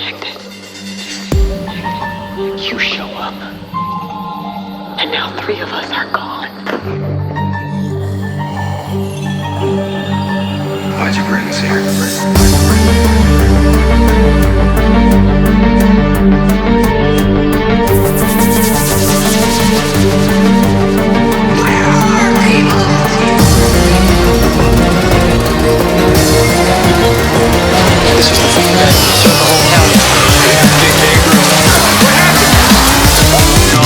connected. You show up, and now 3 of us are gone. Why'd you bring us here? This is the fucking guy who killed the whole county. Big Babe Ruth. What happened? No.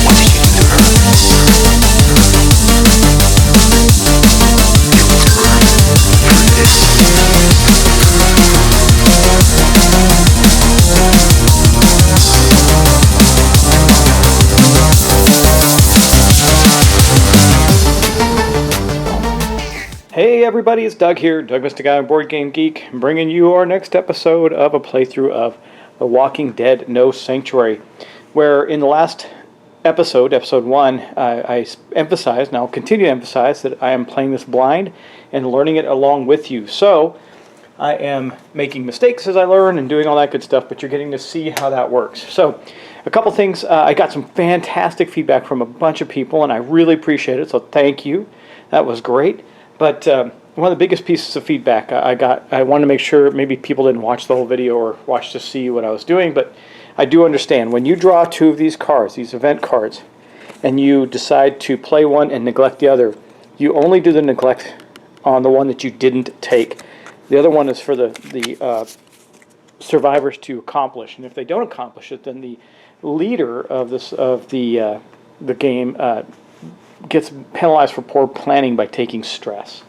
What did you do to her? For this. Hey everybody, it's Doug here, Doug Mr. Guy on Board Game Geek, bringing you our next episode of a playthrough of The Walking Dead No Sanctuary, where in the last episode, episode 1, I emphasized, and I'll continue to emphasize, that I am playing this blind and learning it along with you. So, I am making mistakes as I learn and doing all that good stuff, but you're getting to see how that works. So, a couple things, I got some fantastic feedback from a bunch of people, and I really appreciate it, so thank you. That was great. But one of the biggest pieces of feedback I wanted to make sure maybe people didn't watch the whole video or watch to see what I was doing, but I do understand when you draw 2 of these cards, these event cards, and you decide to play one and neglect the other, you only do the neglect on the one that you didn't take. The other one is for the survivors to accomplish, and if they don't accomplish it, then the leader of the game gets penalized for poor planning by taking stress.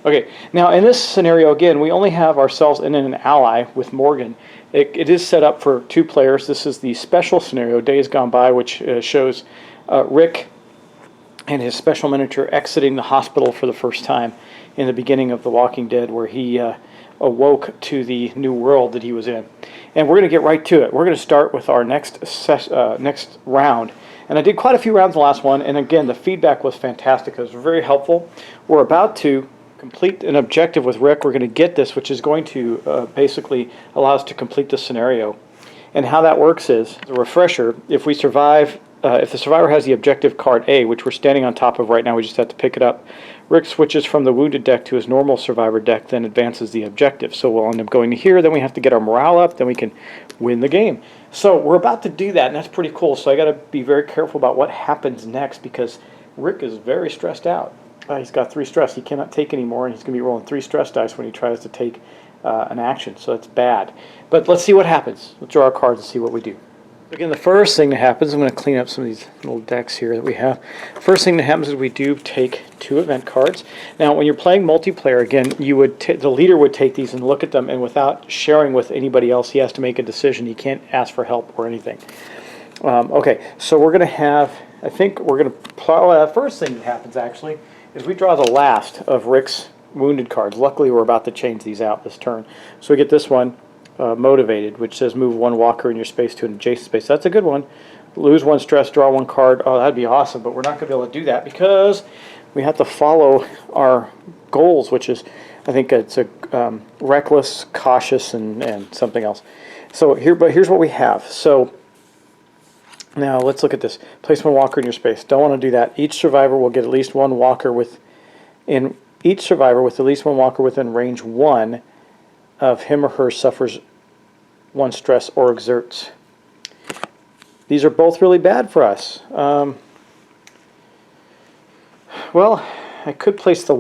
Okay, now in this scenario, again, we only have ourselves and an ally with Morgan. It is set up for 2 players. This is the special scenario, Days Gone By, which shows Rick and his special miniature exiting the hospital for the first time in the beginning of The Walking Dead, where he awoke to the new world that he was in. And we're going to get right to it. We're going to start with our next round. And I did quite a few rounds in the last one, and again, the feedback was fantastic. It was very helpful. We're about to complete an objective with Rick. We're going to get this, which is going to basically allow us to complete the scenario. And how that works is, the refresher, if we survive, if the survivor has the objective card A, which we're standing on top of right now, we just have to pick it up, Rick switches from the wounded deck to his normal survivor deck, then advances the objective. So we'll end up going to here, then we have to get our morale up, then we can win the game. So we're about to do that, and that's pretty cool. So I got to be very careful about what happens next, because Rick is very stressed out. He's got 3 stress. He cannot take anymore, and he's going to be rolling 3 stress dice when he tries to take an action. So that's bad. But let's see what happens. Let's draw our cards and see what we do. Again, the first thing that happens, I'm going to clean up some of these little decks here that we have. First thing that happens is we do take 2 event cards. Now, when you're playing multiplayer, again, you would the leader would take these and look at them, and without sharing with anybody else, he has to make a decision. He can't ask for help or anything. Okay, so we're going to have, I think we're going to, the first thing that happens, actually, is we draw the last of Rick's wounded cards. Luckily, we're about to change these out this turn. So we get this one. Motivated, which says move 1 walker in your space to an adjacent space. That's a good one. Lose 1 stress, draw 1 card. Oh, that'd be awesome, but we're not going to be able to do that because we have to follow our goals, which is, I think it's a reckless, cautious, and something else. So here's what we have. So now let's look at this. Place 1 walker in your space. Don't want to do that. Each survivor will get at least 1 walker within range 1 of him or her suffers 1 stress or exerts. These are both really bad for us. Well, I could place the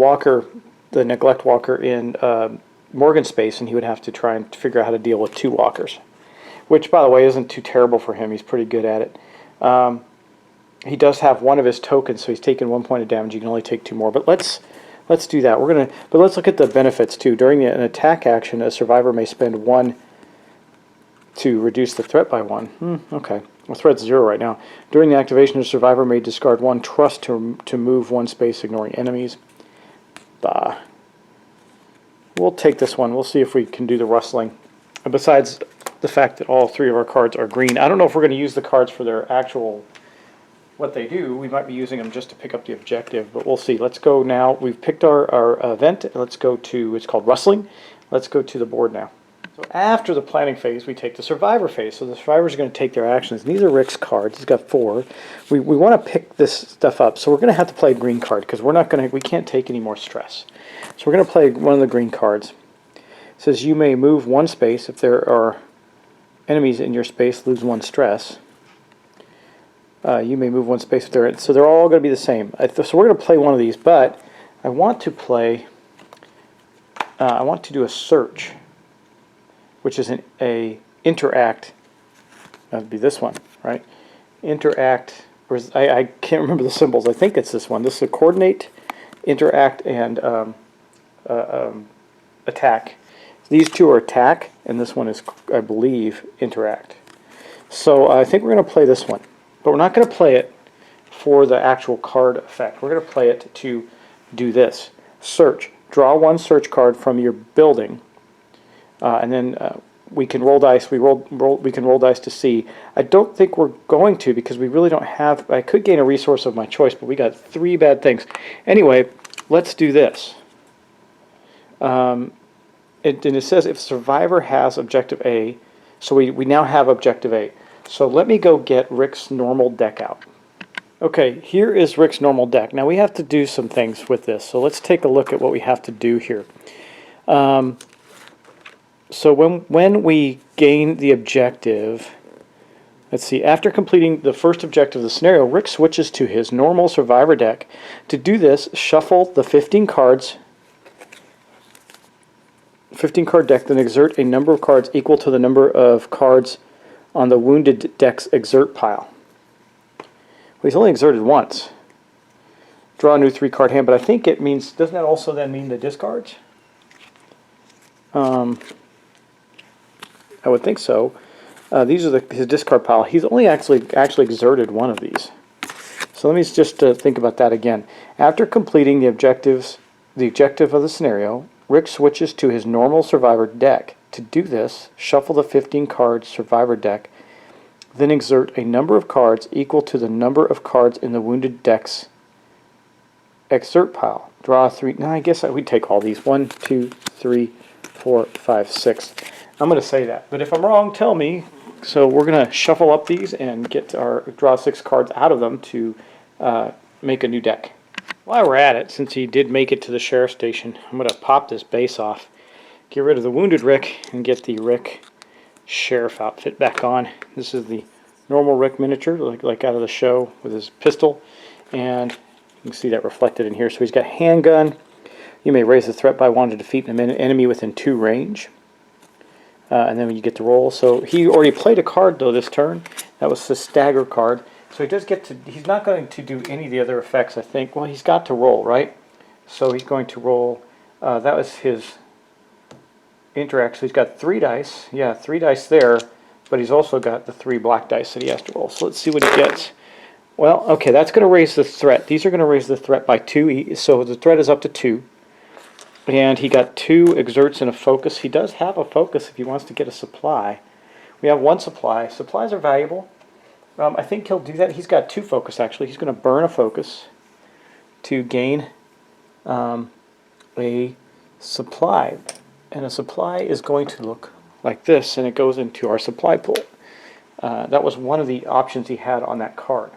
neglect walker in Morgan's space, and he would have to try and figure out how to deal with 2 walkers, which, by the way, isn't too terrible for him. He's pretty good at it. He does have 1 of his tokens, so he's taken 1 point of damage. You can only take 2 more, but let's do that. But let's look at the benefits too. During an attack action, a survivor may spend 1 to reduce the threat by 1. Okay, the threat's 0 right now. During the activation, a survivor may discard 1 trust to move 1 space, ignoring enemies. We'll take this one. We'll see if we can do the rustling. And besides the fact that all 3 of our cards are green, I don't know if we're going to use the cards for their actual what they do. We might be using them just to pick up the objective, but we'll see. Let's go now. We've picked our event. Let's go to, it's called Rustling. Let's go to the board now. So after the planning phase, we take the survivor phase. So the survivors are going to take their actions. And these are Rick's cards. He's got 4. We want to pick this stuff up. So we're going to have to play a green card because we can't take any more stress. So we're going to play one of the green cards. It says you may move 1 space. If there are enemies in your space, lose 1 stress. You may move 1 space if they're, so they're all going to be the same. So we're going to play one of these, but I want to play, I want to do a search, which is a interact. That would be this one, right? Interact, or I can't remember the symbols. I think it's this one. This is a coordinate, interact, and attack. These two are attack, and this one is, I believe, interact. So I think we're going to play this one. But we're not going to play it for the actual card effect. We're going to play it to do this. Search. Draw 1 search card from your building. And then we can roll dice. We can roll dice to see. I don't think we're going to because we really don't have... I could gain a resource of my choice, but we got 3 bad things. Anyway, let's do this. And it says if survivor has objective A, so we now have objective A. So let me go get Rick's normal deck out. Okay, here is Rick's normal deck. Now we have to do some things with this. So let's take a look at what we have to do here. So when we gain the objective, let's see, after completing the first objective of the scenario, Rick switches to his normal survivor deck. To do this, shuffle the 15 cards, 15 card deck, then exert a number of cards equal to the number of cards on the wounded deck's exert pile. Well, he's only exerted once. Draw a new 3 card hand, but I think it means, doesn't that also then mean the discards? I would think so. These are his discard pile. He's only actually exerted one of these. So let me just think about that again. After completing the objective of the scenario, Rick switches to his normal survivor deck. To do this, shuffle the 15 card survivor deck, then exert a number of cards equal to the number of cards in the wounded deck's exert pile. Draw 3. Now I guess we'd take all these. 1, 2, 3, 4, 5, 6. I'm going to say that, but if I'm wrong, tell me. So we're going to shuffle up these and draw 6 cards out of them to make a new deck. While we're at it, since he did make it to the sheriff's station, I'm going to pop this base off. Get rid of the wounded Rick and get the Rick sheriff outfit back on. This is the normal Rick miniature, like out of the show, with his pistol, and you can see that reflected in here. So he's got handgun. You may raise the threat by 1 to defeat an enemy within 2 range, and then you get to roll. So he already played a card though this turn. That was the stagger card. So he does get to. He's not going to do any of the other effects, I think. Well, he's got to roll, right? So he's going to roll. That was his interact. So he's got 3 dice. Yeah, 3 dice there, but he's also got the 3 black dice that he has to roll. So let's see what he gets. Well, okay, that's going to raise the threat. These are going to raise the threat by 2. So the threat is up to 2. And he got 2 exerts and a focus. He does have a focus if he wants to get a supply. We have 1 supply. Supplies are valuable. I think he'll do that. He's got 2 focus, actually. He's going to burn a focus to gain a supply. And a supply is going to look like this, and it goes into our supply pool. That was one of the options he had on that card,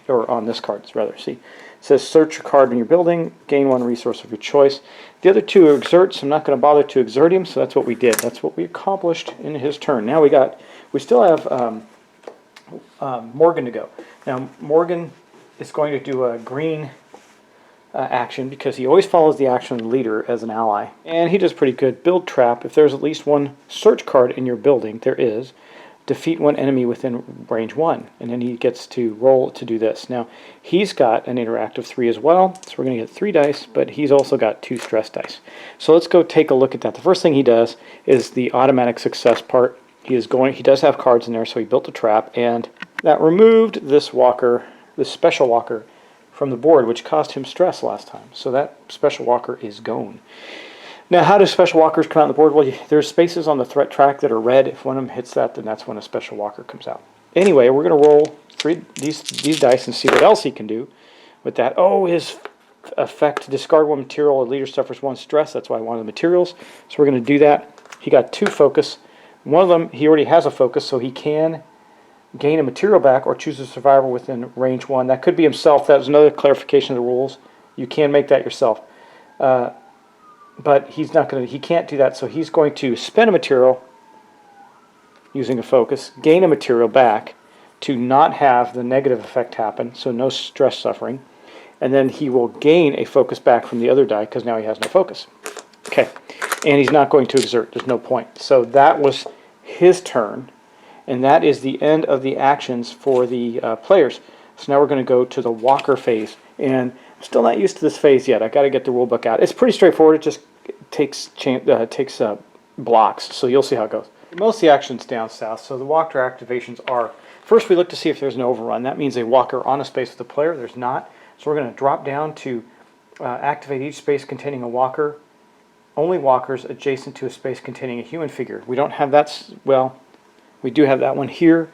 or on this card, rather. See, it says search a card in your building, gain 1 resource of your choice. The other 2 are exerts. I'm not going to bother to exert him, so that's what we did. That's what we accomplished in his turn. Now we still have Morgan to go. Now Morgan is going to do a green action because he always follows the action of the leader as an ally, and he does pretty good. Build trap. If there's at least 1 search card in your building, there is. Defeat 1 enemy within range 1, and then he gets to roll to do this. Now he's got an interactive 3 as well, so we're going to get 3 dice, but he's also got 2 stress dice. So let's go take a look at that. The first thing he does is the automatic success part. He does have cards in there, so he built a trap, and that removed this walker, this special walker, from the board, which caused him stress last time. So that special walker is gone. Now, how do special walkers come out on the board? Well, there's spaces on the threat track that are red. If one of them hits that, then that's when a special walker comes out. anyway, we're going to roll these dice and see what else he can do with that. Oh, his effect to discard one material, a leader suffers 1 stress. That's why I wanted the materials. So we're going to do that. He got 2 focus. One of them, he already has a focus, so he can gain a material back or choose a survivor within range 1. That could be himself. That was another clarification of the rules. You can make that yourself. But he's not going to, he can't do that, so he's going to spend a material using a focus, gain a material back to not have the negative effect happen, so no stress suffering, and then he will gain a focus back from the other die because now he has no focus. Okay, and he's not going to exert, there's no point. So that was his turn, and that is the end of the actions for the players. So now we're going to go to the walker phase, and I'm still not used to this phase yet. I got to get the rule book out. It's pretty straightforward. It just takes blocks, so you'll see how it goes. Most of the actions down south, so the walker activations are, first we look to see if there's an overrun. That means a walker on a space with a player. There's not. So we're going to drop down to activate each space containing a walker. Only walkers adjacent to a space containing a human figure. We don't have that, well, we do have that one here.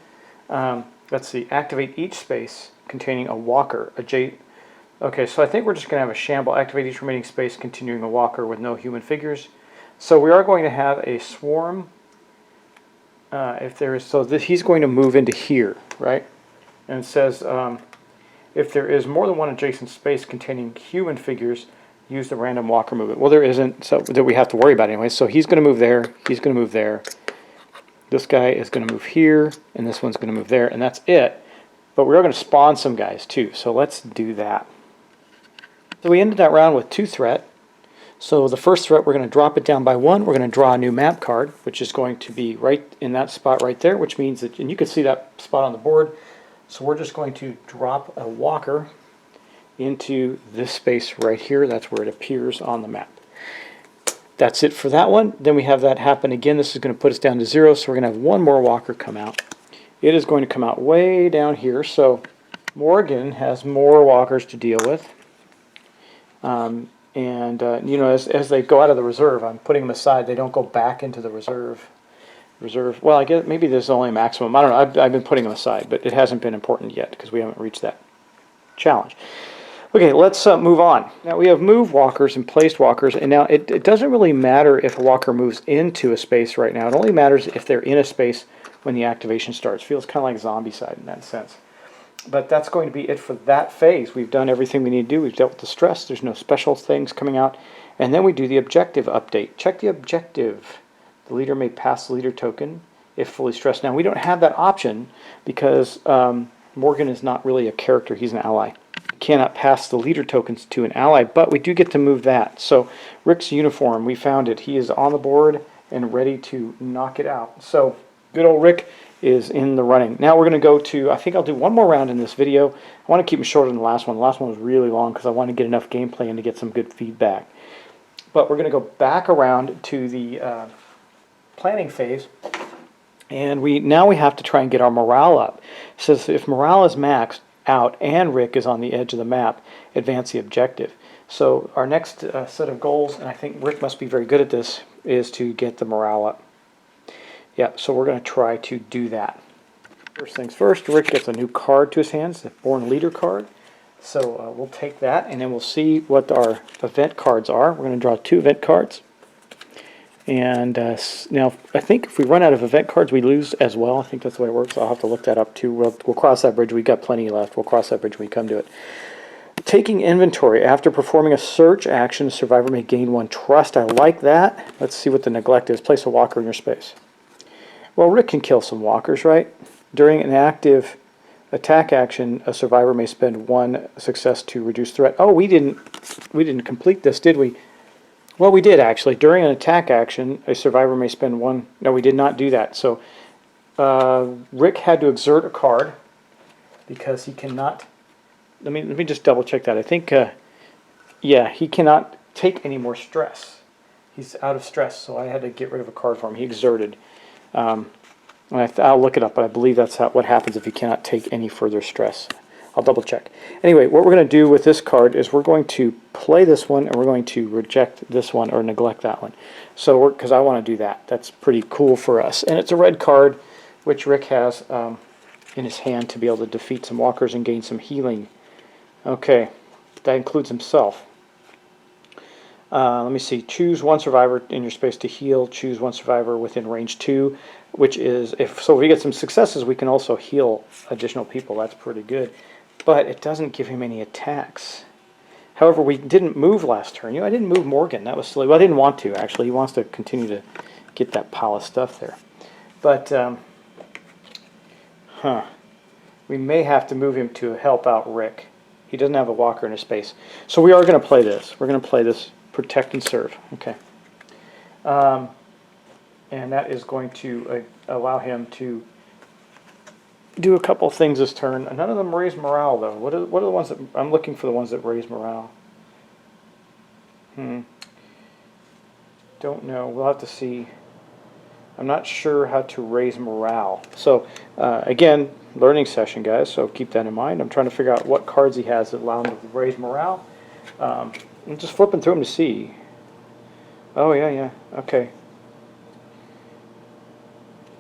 Let's see, activate each space containing a walker. Okay, so I think we're just going to have a shamble. Activate each remaining space containing a walker with no human figures. So we are going to have a swarm. If there is, so that he's going to move into here, right? And it says, if there is more than one adjacent space containing human figures, use the random walker movement. Well, there isn't, so that we have to worry about anyway. So he's going to move there. He's going to move there. This guy is going to move here, and this one's going to move there, and that's it. But we are going to spawn some guys too, so let's do that. So we ended that round with 2 threat. So the first threat, we're going to drop it down by 1. We're going to draw a new map card, which is going to be right in that spot right there, which means that, and you can see that spot on the board. So we're just going to drop a walker into this space right here. That's where it appears on the map. That's it for that one. Then we have that happen again. This is going to put us down to 0, so we're going to have 1 more walker come out. It is going to come out way down here, so Morgan has more walkers to deal with. You know, as they go out of the reserve, I'm putting them aside. They don't go back into the reserve. Well, I guess maybe there's only a maximum. I don't know. I've been putting them aside, but it hasn't been important yet because we haven't reached that challenge. Okay, let's move on. Now we have moved walkers and placed walkers, and now it doesn't really matter if a walker moves into a space right now. It only matters if they're in a space when the activation starts. Feels kind of like Zombicide in that sense. But that's going to be it for that phase. We've done everything we need to do. We've dealt with the stress. There's no special things coming out. And then we do the objective update. Check the objective. The leader may pass the leader token if fully stressed. Now, we don't have that option because Morgan is not really a character. He's an ally. We cannot pass the leader tokens to an ally, but we do get to move that. So Rick's uniform, we found it. He is on the board and ready to knock it out. So good old Rick is in the running. Now we're going to go to, I think I'll do one more round in this video. I want to keep it shorter than the last one. The last one was really long because I want to get enough gameplay and to get some good feedback. But we're going to go back around to the planning phase, and now we have to try and get our morale up. It says if morale is maxed out and Rick is on the edge of the map, advance the objective. So our next set of goals, and I think Rick must be very good at this, is to get the morale up. Yeah, so we're going to try to do that. First things first, Rick gets a new card to his hands, the Born Leader card. So we'll take that, and then we'll see what our event cards are. We're going to draw 2 event cards. And now, I think if we run out of event cards, we lose as well. I think that's the way it works. I'll have to look that up too. We'll cross that bridge. We've got plenty left. We'll cross that bridge when we come to it. Taking inventory. After performing a search action, the survivor may gain 1 trust. I like that. Let's see what the neglect is. Place a walker in your space. Well, Rick can kill some walkers, right? During an active attack action, a survivor may spend 1 success to reduce threat. Oh, we didn't complete this, did we? Well, we did actually. During an attack action, a survivor may spend 1. No, we did not do that. So Rick had to exert a card because he cannot. Let me just double check that. I think yeah, he cannot take any more stress. He's out of stress, so I had to get rid of a card for him. He exerted. I'll look it up, but I believe that's what happens if you cannot take any further stress. I'll double check. Anyway, what we're going to do with this card is we're going to play this one, and we're going to reject this one or neglect that one. So, because I want to do that. That's pretty cool for us. And it's a red card, which Rick has. in his hand to be able to defeat some walkers and gain some healing. Okay, that includes himself. Let me see. Choose one survivor in your space to heal. Choose one survivor within range 2, which is, if we get some successes, we can also heal additional people. That's pretty good. But it doesn't give him any attacks. However, we didn't move last turn. I didn't move Morgan. That was silly. Well, I didn't want to, actually. He wants to continue to get that pile of stuff there. But, we may have to move him to help out Rick. He doesn't have a walker in his space. So we are going to play this. We're going to play this protect and serve. Okay. And that is going to allow him to do a couple of things this turn. None of them raise morale, though. What are the ones that... I'm looking for the ones that raise morale. Don't know. We'll have to see. I'm not sure how to raise morale. So, again, learning session, guys, so keep that in mind. I'm trying to figure out what cards he has that allow him to raise morale. I'm just flipping through them to see. Oh, yeah. Okay.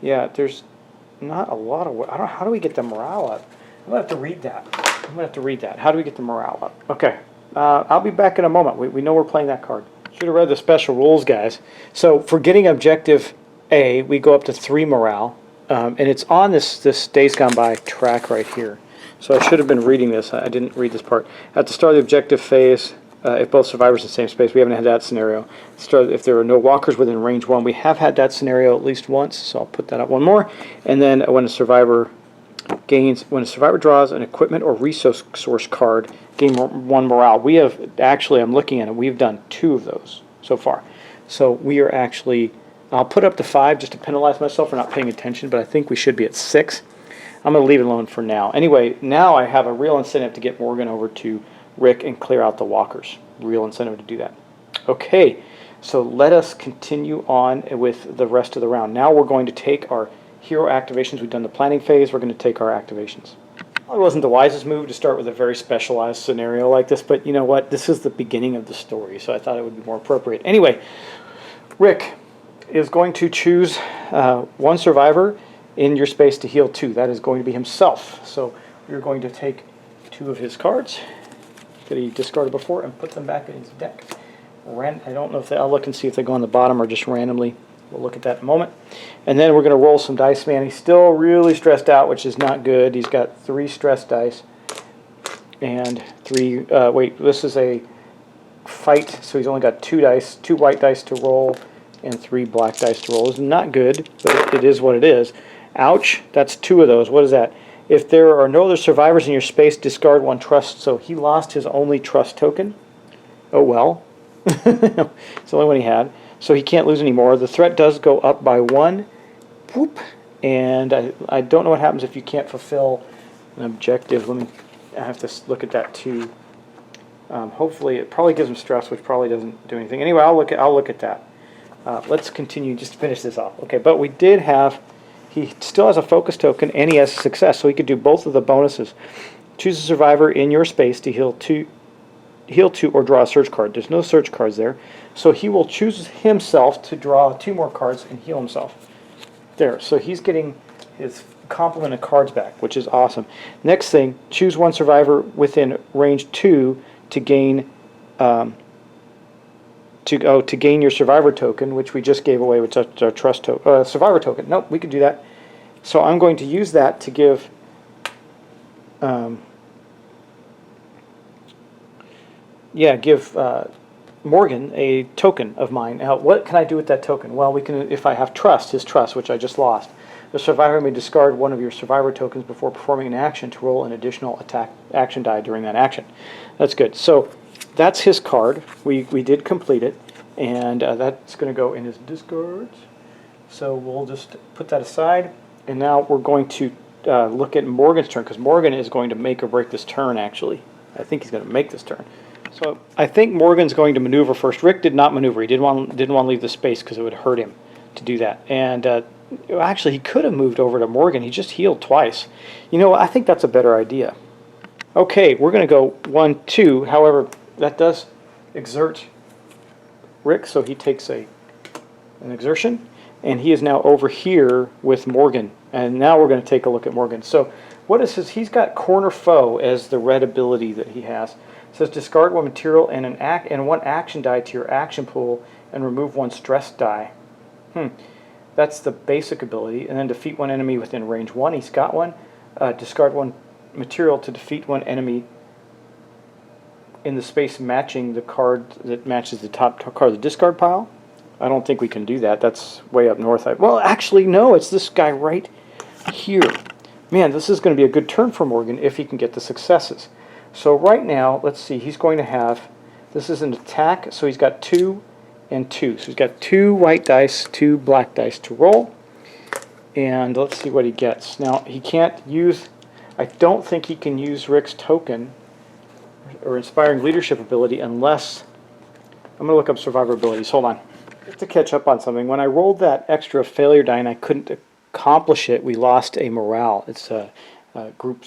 Yeah, there's not a lot of... I don't know. How do we get the morale up? I'm going to have to read that. How do we get the morale up? Okay. I'll be back in a moment. We know we're playing that card. Should have read the special rules, guys. So, for getting objective A, we go up to 3 morale. And it's on this Days Gone By track right here. So I should have been reading this. I didn't read this part. At the start of the objective phase, if both survivors in the same space, we haven't had that scenario. If there are no walkers within range 1, we have had that scenario at least once, so I'll put that up one more. And then when a survivor draws an equipment or resource card, gain 1 morale. We have, actually, I'm looking at it, we've done 2 of those so far. So we are actually, I'll put up to 5 just to penalize myself for not paying attention, but I think we should be at 6. I'm going to leave it alone for now. Anyway, now I have a real incentive to get Morgan over to Rick and clear out the walkers. Real incentive to do that. Okay, so let us continue on with the rest of the round. Now we're going to take our hero activations. We've done the planning phase. We're going to take our activations. It wasn't the wisest move to start with a very specialized scenario like this, but you know what? This is the beginning of the story, so I thought it would be more appropriate. Anyway, Rick is going to choose 1 survivor in your space to heal 2. That is going to be himself. So we're going to take 2 of his cards that he discarded before and put them back in his deck. I don't know if I'll look and see if they go on the bottom or just randomly. We'll look at that in a moment. And then we're going to roll some dice, man. He's still really stressed out, which is not good. He's got 3 stress dice and 3... this is a fight, so he's only got 2 dice, 2 white dice to roll and 3 black dice to roll. It's not good, but it is what it is. Ouch, that's 2 of those. What is that? If there are no other survivors in your space, discard 1 trust. So he lost his only trust token. Oh well. It's the only one he had. So he can't lose anymore. The threat does go up by 1. Whoop. And I don't know what happens if you can't fulfill an objective. I have to look at that too. Hopefully it probably gives him stress, which probably doesn't do anything. Anyway, I'll look at that. Let's continue just to finish this off. Okay, but we did have... He still has a focus token, and he has success, so he could do both of the bonuses. Choose a survivor in your space to heal 2, or draw a search card. There's no search cards there, so he will choose himself to draw 2 more cards and heal himself. There, so he's getting his complement of cards back, which is awesome. Next thing, choose 1 survivor within range 2 to gain to gain your survivor token, which we just gave away, which is our trust token, survivor token. Nope, we could do that. So I'm going to use that to give Morgan a token of mine. Now, what can I do with that token? Well, we can, if I have his trust, which I just lost. The survivor may discard 1 of your survivor tokens before performing an action to roll an additional attack action die during that action. That's good. So that's his card. We did complete it, and that's going to go in his discards. So we'll just put that aside, and now we're going to look at Morgan's turn, because Morgan is going to make or break this turn, actually. I think he's going to make this turn. So I think Morgan's going to maneuver first. Rick did not maneuver. He didn't want to leave the space because it would hurt him to do that. And actually, he could have moved over to Morgan. He just healed twice. You know, I think that's a better idea. Okay, we're going to go 1, 2. However, that does exert Rick, so he takes an exertion, and he is now over here with Morgan And now we're going to take a look at Morgan. So what is his? He's got Corner Foe as the red ability that he has. It says discard one material and one action die to your action pool and remove one stress die. That's the basic ability. And then defeat one enemy within range 1. He's got one. Discard one material to defeat one enemy in the space matching the card that matches the top card of the discard pile. I don't think we can do that. That's way up north. Well, actually, no. It's this guy right here. Man, this is going to be a good turn for Morgan if he can get the successes. So right now, let's see. He's going to have, this is an attack, so he's got 2 and 2. So he's got 2 white dice, 2 black dice to roll. And let's see what he gets. Now, he can't use, I don't think he can use Rick's token or inspiring leadership ability unless, I'm going to look up survivor abilities. Hold on. I have to catch up on something. When I rolled that extra failure die and I couldn't accomplish it, we lost a morale. It's a group,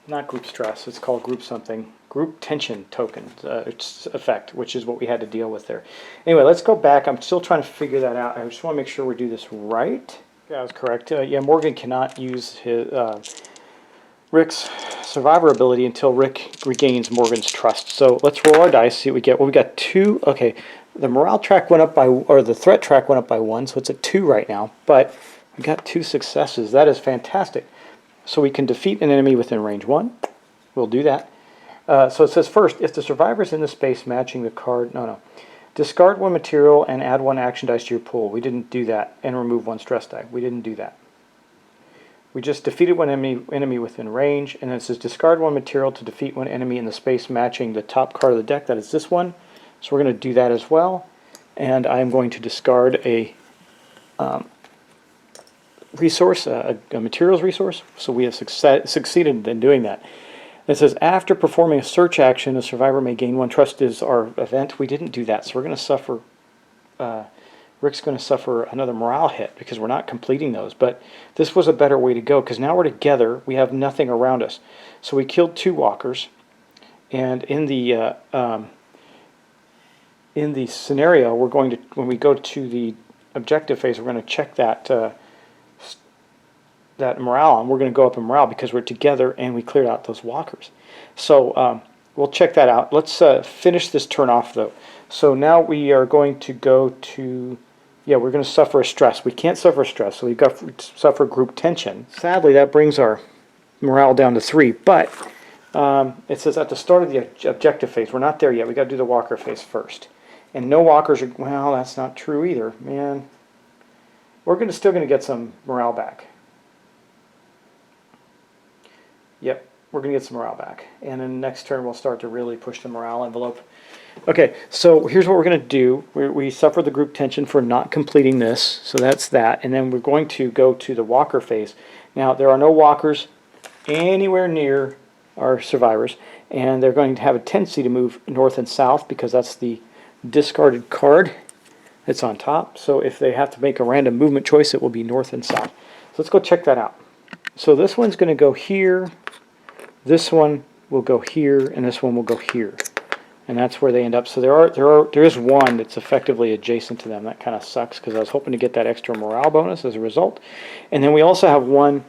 not group stress, it's called group something. Group tension token effect, which is what we had to deal with there. Anyway, let's go back. I'm still trying to figure that out. I just want to make sure we do this right. Yeah, I was correct. Yeah, Morgan cannot use his Rick's survivor ability until Rick regains Morgan's trust. So let's roll our dice, see what we get. Well, we got 2. Okay, the morale track went up by, or the threat track went up by 1, so it's at 2 right now. But we got 2 successes. That is fantastic. So we can defeat an enemy within range 1. We'll do that. So it says first, if the survivor is in the space matching the card, discard one material and add 1 action dice to your pool. We didn't do that. And remove 1 stress die. We didn't do that. We just defeated one enemy within range, and then it says discard 1 material to defeat 1 enemy in the space matching the top card of the deck. That is this one. So we're going to do that as well. And I'm going to discard a resource, a materials resource. So we have succeeded in doing that. It says after performing a search action, a survivor may gain 1 trust is our event. We didn't do that, so we're going to suffer. Rick's going to suffer another morale hit because we're not completing those. But this was a better way to go because now we're together. We have nothing around us. So we killed 2 walkers, and in the scenario, we're going to, when we go to the objective phase, we're going to check that that morale, and we're going to go up in morale because we're together and we cleared out those walkers. So we'll check that out. Let's finish this turn off though. So now we are going to go to, yeah, we're going to suffer a stress. We can't suffer stress, so we've got to suffer group tension. Sadly, that brings our morale down to 3, but it says at the start of the objective phase, we're not there yet. We've got to do the walker phase first. And no walkers are, well, that's not true either, man. We're still going to get some morale back. Yep, we're going to get some morale back. And then next turn we'll start to really push the morale envelope. Okay, so here's what we're going to do. We suffer the group tension for not completing this, so that's that. And then we're going to go to the walker phase. Now, there are no walkers anywhere near our survivors, and they're going to have a tendency to move north and south because that's the discarded card that's on top. So if they have to make a random movement choice, it will be north and south. So let's go check that out. So this one's going to go here, this one will go here, and this one will go here. And that's where they end up. So there is one that's effectively adjacent to them. That kind of sucks because I was hoping to get that extra morale bonus as a result. And then we also have one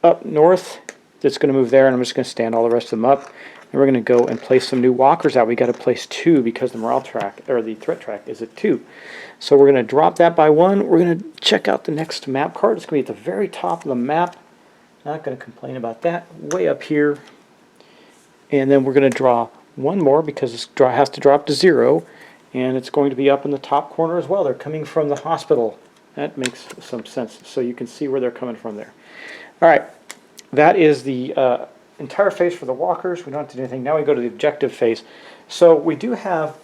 up north that's going to move there, and I'm just going to stand all the rest of them up. And we're going to go and place some new walkers out. We got to place 2 because the morale track, or the threat track, is at 2. So we're going to drop that by 1. We're going to check out the next map card. It's going to be at the very top of the map. Not going to complain about that. Way up here. And then we're going to draw 1 more because it has to drop to 0. And it's going to be up in the top corner as well. They're coming from the hospital. That makes some sense. So you can see where they're coming from there. All right. That is the entire phase for the walkers. We don't have to do anything. Now we go to the objective phase. So we do have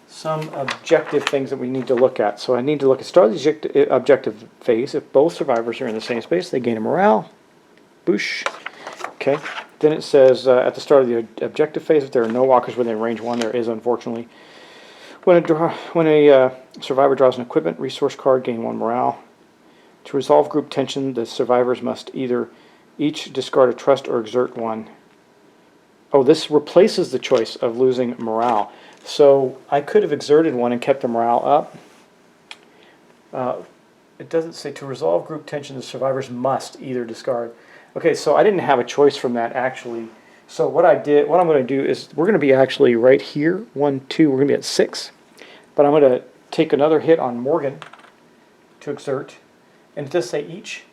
some objective things that we need to look at. So I need to look at start of the objective phase. If both survivors are in the same space, they gain a morale. Boosh. Okay. Then it says at the start of the objective phase, if there are no walkers within range 1, there is unfortunately. When a survivor draws an equipment resource card, gain 1 morale. To resolve group tension, the survivors must either each discard a trust or exert 1. Oh, this replaces the choice of losing morale. So I could have exerted 1 and kept the morale up. it doesn't say to resolve group tension, the survivors must either discard. Okay, so I didn't have a choice from that actually. So what I'm going to do is we're going to be actually right here, 1, 2, we're going to be at 6. But I'm going to take another hit on Morgan to exert. And it does say each.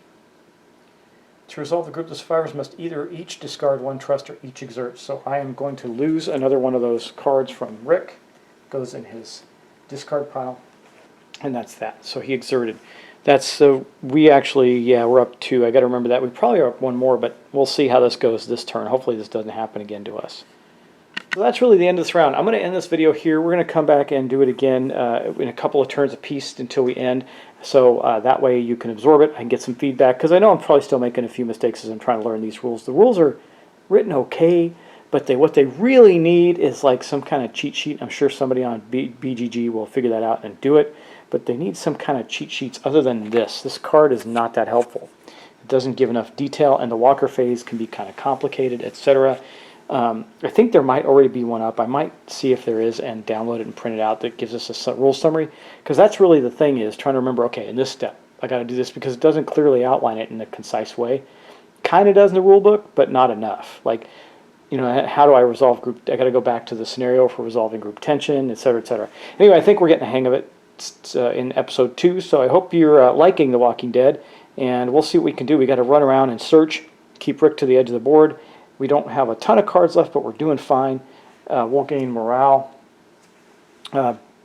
To resolve the group, the survivors must either each discard 1 trust or each exert. So I am going to lose another one of those cards from Rick. Goes in his discard pile. And that's that. So he exerted. That's we actually, yeah, we're up 2. I got to remember that. We probably are up 1 more, but we'll see how this goes this turn. Hopefully this doesn't happen again to us. So that's really the end of this round. I'm going to end this video here. We're going to come back and do it again in a couple of turns apiece until we end. So that way you can absorb it. I can get some feedback because I know I'm probably still making a few mistakes as I'm trying to learn these rules. The rules are written okay, but what they really need is like some kind of cheat sheet. I'm sure somebody on BGG will figure that out and do it. But they need some kind of cheat sheets other than this. This card is not that helpful. It doesn't give enough detail, and the Walker phase can be kind of complicated, etc. I think there might already be one up. I might see if there is and download it and print it out that gives us a rule summary. Because that's really the thing, is trying to remember, okay, in this step, I got to do this, because it doesn't clearly outline it in a concise way. Kind of does in the rule book, but not enough. Like, you know, how do I resolve group? I got to go back to the scenario for resolving group tension, etc., etc. Anyway, I think we're getting the hang of it. In episode 2, so I hope you're liking The Walking Dead, and we'll see what we can do. We got to run around and search, keep Rick to the edge of the board. We don't have a ton of cards left, but we're doing fine. Won't gain morale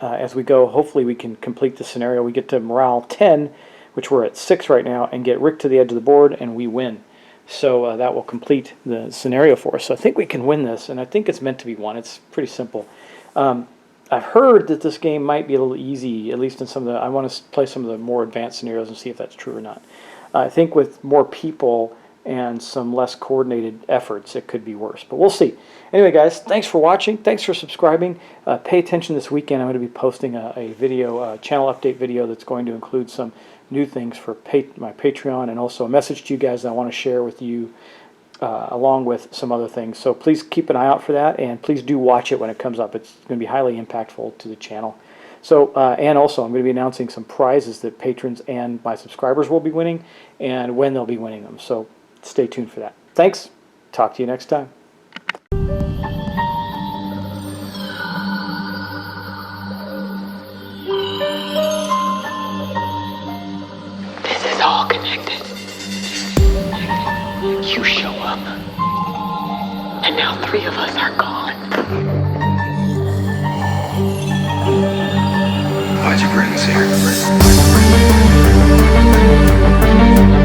as we go. Hopefully we can complete the scenario. We get to morale 10, which we're at 6 right now, and get Rick to the edge of the board, and we win. So that will complete the scenario for us. So I think we can win this, and I think it's meant to be won. It's pretty simple. I've heard that this game might be a little easy, at least in some of the... I want to play some of the more advanced scenarios and see if that's true or not. I think with more people and some less coordinated efforts, it could be worse. But we'll see. Anyway, guys, thanks for watching. Thanks for subscribing. Pay attention this weekend. I'm going to be posting a video, channel update video that's going to include some new things for my Patreon, and also a message to you guys that I want to share with you along with some other things. So please keep an eye out for that, and please do watch it when it comes up. It's going to be highly impactful to the channel. So, and also I'm going to be announcing some prizes that patrons and my subscribers will be winning, and when they'll be winning them. So stay tuned for that. Thanks. Talk to you next time. This is all connected. You show up, and now 3 of us are gone. Why'd you bring us here?